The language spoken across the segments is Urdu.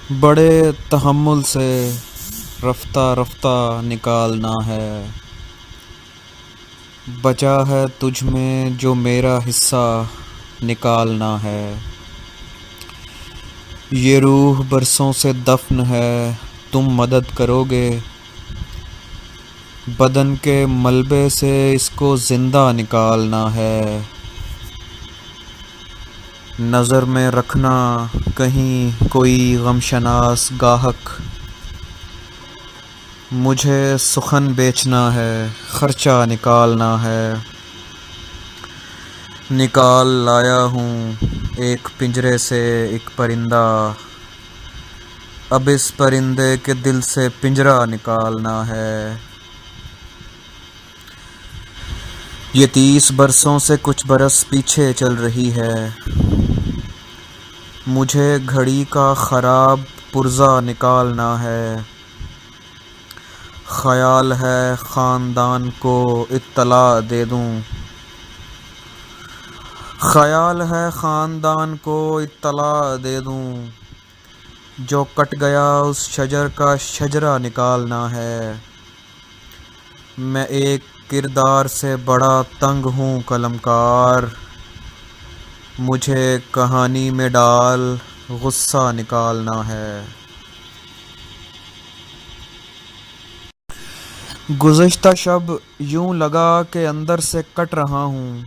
بڑے تحمل سے رفتہ رفتہ نکالنا ہے، بچا ہے تجھ میں جو میرا حصہ نکالنا ہے۔ یہ روح برسوں سے دفن ہے، تم مدد کرو گے؟ بدن کے ملبے سے اس کو زندہ نکالنا ہے۔ نظر میں رکھنا کہیں کوئی غم شناس گاہک، مجھے سخن بیچنا ہے، خرچہ نکالنا ہے۔ نکال لایا ہوں ایک پنجرے سے ایک پرندہ، اب اس پرندے کے دل سے پنجرہ نکالنا ہے۔ یہ 30 برسوں سے کچھ برس پیچھے چل رہی ہے، مجھے گھڑی کا خراب پرزہ نکالنا ہے۔ خیال ہے خاندان کو اطلاع دے دوں، خیال ہے خاندان کو اطلاع دے دوں، جو کٹ گیا اس شجر کا شجرہ نکالنا ہے۔ میں ایک کردار سے بڑا تنگ ہوں قلم کار، مجھے کہانی میں ڈال غصہ نکالنا ہے۔ گزشتہ شب یوں لگا کہ اندر سے کٹ رہا ہوں،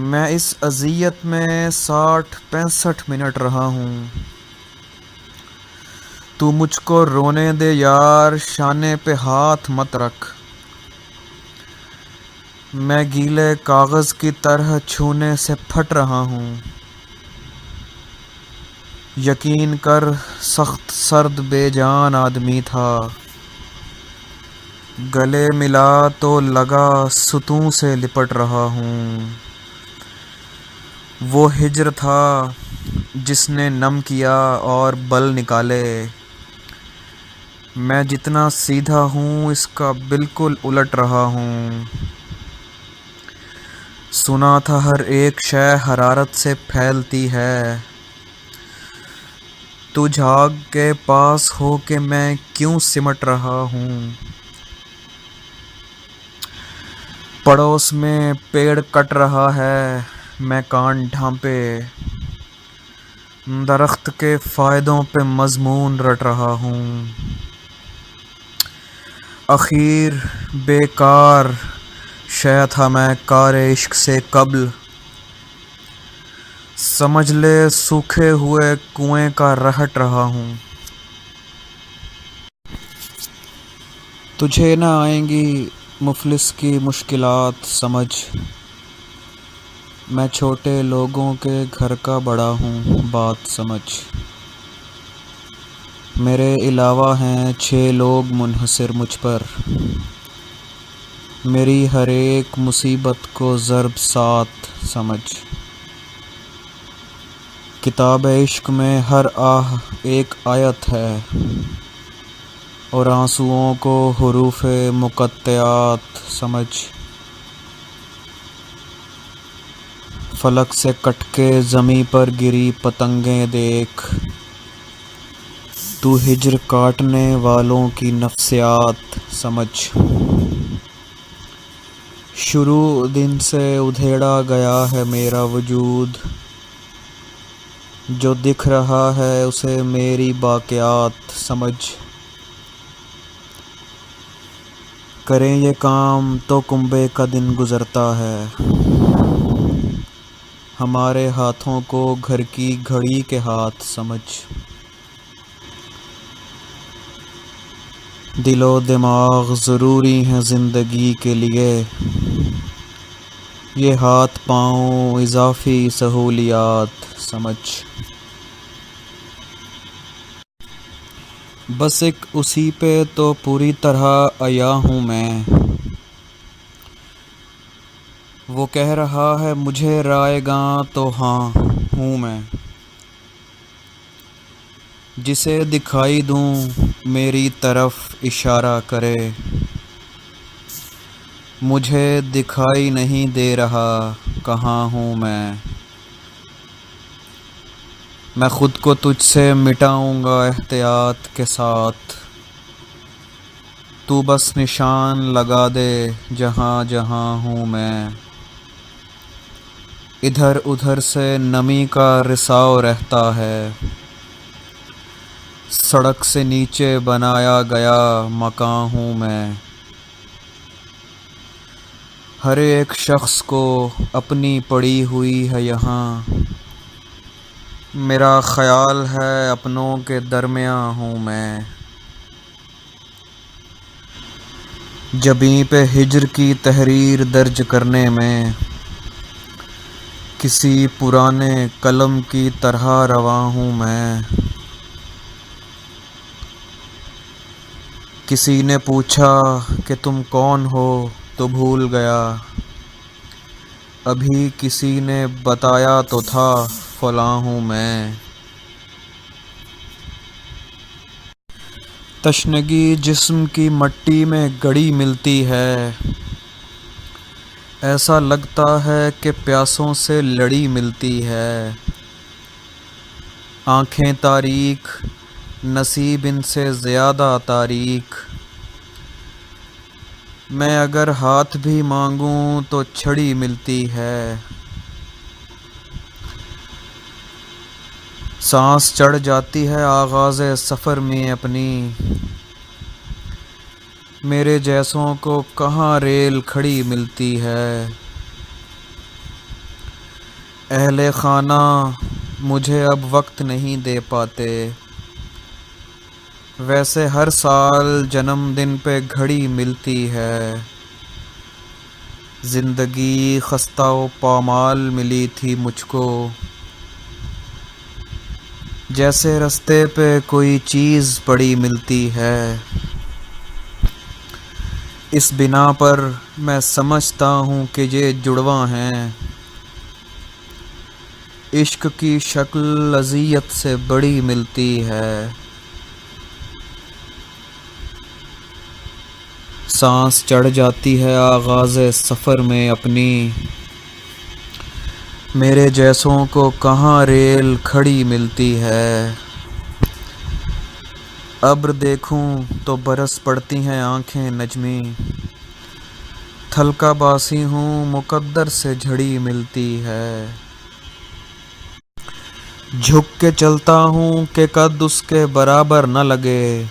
میں اس اذیت میں 60-65 منٹ رہا ہوں۔ تو مجھ کو رونے دے یار، شانے پہ ہاتھ مت رکھ، میں گیلے کاغذ کی طرح چھونے سے پھٹ رہا ہوں۔ یقین کر سخت سرد بے جان آدمی تھا، گلے ملا تو لگا ستوں سے لپٹ رہا ہوں۔ وہ ہجر تھا جس نے نم کیا اور بل نکالے، میں جتنا سیدھا ہوں اس کا بالکل الٹ رہا ہوں۔ سنا تھا ہر ایک شے حرارت سے پھیلتی ہے، تجھ آگ کے پاس ہو کے میں کیوں سمٹ رہا ہوں۔ پڑوس میں پیڑ کٹ رہا ہے، میں کان ڈھانپے درخت کے فائدوں پہ مضمون رٹ رہا ہوں۔ اخیر بیکار شے تھا میں کار عشق سے قبل، سمجھ لے سوکھے ہوئے کنویں کا رہٹ رہا ہوں۔ تجھے نہ آئیں گی مفلس کی مشکلات سمجھ، میں چھوٹے لوگوں کے گھر کا بڑا ہوں بات سمجھ۔ میرے علاوہ ہیں 6 لوگ منحصر مجھ پر، میری ہر ایک مصیبت کو ضرب 7 سمجھ۔ کتاب عشق میں ہر آہ ایک آیت ہے، اور آنسوؤں کو حروف مقطعات سمجھ۔ فلک سے کٹ کے زمیں پر گری پتنگیں دیکھ، تو ہجر کاٹنے والوں کی نفسیات سمجھ۔ شروع دن سے ادھیڑا گیا ہے میرا وجود، جو دکھ رہا ہے اسے میری باقیات سمجھ۔ کریں یہ کام تو کنبے کا دن گزرتا ہے، ہمارے ہاتھوں کو گھر کی گھڑی کے ہاتھ سمجھ۔ دل و دماغ ضروری ہیں زندگی کے لیے، یہ ہاتھ پاؤں اضافی سہولیات سمجھ۔ بس ایک اسی پہ تو پوری طرح عیا ہوں میں، وہ کہہ رہا ہے مجھے رائے گاں تو ہاں ہوں میں، جسے دکھائی دوں میری طرف اشارہ کرے، مجھے دکھائی نہیں دے رہا کہاں ہوں میں۔ میں خود کو تجھ سے مٹاؤں گا احتیاط کے ساتھ، تو بس نشان لگا دے جہاں جہاں ہوں میں۔ ادھر ادھر سے نمی کا رساؤ رہتا ہے، سڑک سے نیچے بنایا گیا مکان ہوں میں۔ ہر ایک شخص کو اپنی پڑی ہوئی ہے یہاں، میرا خیال ہے اپنوں کے درمیاں ہوں میں۔ جبیں پہ ہجر کی تحریر درج کرنے میں، کسی پرانے قلم کی طرح رواں ہوں میں۔ کسی نے پوچھا کہ تم کون ہو تو بھول گیا، ابھی کسی نے بتایا تو تھا فلاں ہوں میں۔ تشنگی جسم کی مٹی میں گڑی ملتی ہے، ایسا لگتا ہے کہ پیاسوں سے لڑی ملتی ہے۔ آنکھیں تاریک، نصیب ان سے زیادہ تاریک، میں اگر ہاتھ بھی مانگوں تو چھڑی ملتی ہے۔ سانس چڑھ جاتی ہے آغاز سفر میں اپنی، میرے جیسوں کو کہاں ریل کھڑی ملتی ہے۔ اہل خانہ مجھے اب وقت نہیں دے پاتے، ویسے ہر سال جنم دن پہ گھڑی ملتی ہے۔ زندگی خستہ و پامال ملی تھی مجھ کو، جیسے رستے پہ کوئی چیز پڑی ملتی ہے۔ اس بنا پر میں سمجھتا ہوں کہ یہ جڑواں ہیں، عشق کی شکل اذیت سے بڑی ملتی ہے۔ سانس چڑھ جاتی ہے آغاز سفر میں اپنی، میرے جیسوں کو کہاں ریل کھڑی ملتی ہے۔ ابر دیکھوں تو برس پڑتی ہیں آنکھیں نجمی، تھلکا باسی ہوں مقدر سے جھڑی ملتی ہے۔ جھک کے چلتا ہوں کہ قد اس کے برابر نہ لگے،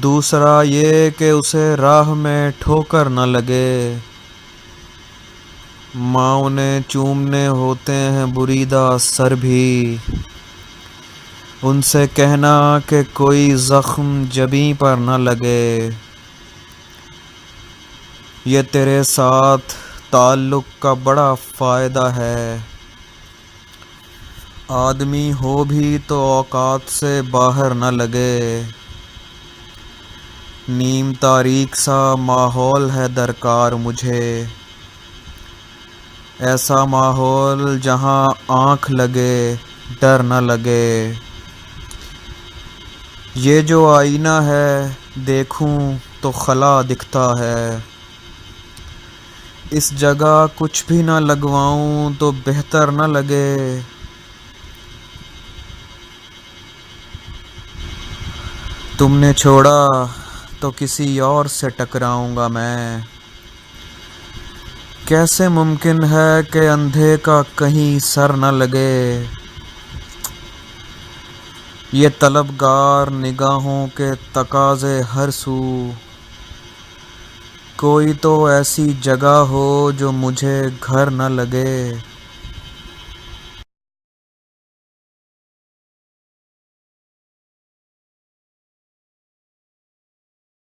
دوسرا یہ کہ اسے راہ میں ٹھوکر نہ لگے۔ ماں انہیں چومنے ہوتے ہیں بریدہ سر بھی، ان سے کہنا کہ کوئی زخم جبیں پر نہ لگے۔ یہ تیرے ساتھ تعلق کا بڑا فائدہ ہے، آدمی ہو بھی تو اوقات سے باہر نہ لگے۔ نیم تاریک سا ماحول ہے درکار مجھے، ایسا ماحول جہاں آنکھ لگے ڈر نہ لگے۔ یہ جو آئینہ ہے دیکھوں تو خلا دکھتا ہے، اس جگہ کچھ بھی نہ لگواؤں تو بہتر نہ لگے۔ تم نے چھوڑا تو کسی اور سے ٹکراؤں گا میں، کیسے ممکن ہے کہ اندھے کا کہیں سر نہ لگے۔ یہ طلبگار نگاہوں کے تقاضے ہر سو، کوئی تو ایسی جگہ ہو جو مجھے گھر نہ لگے۔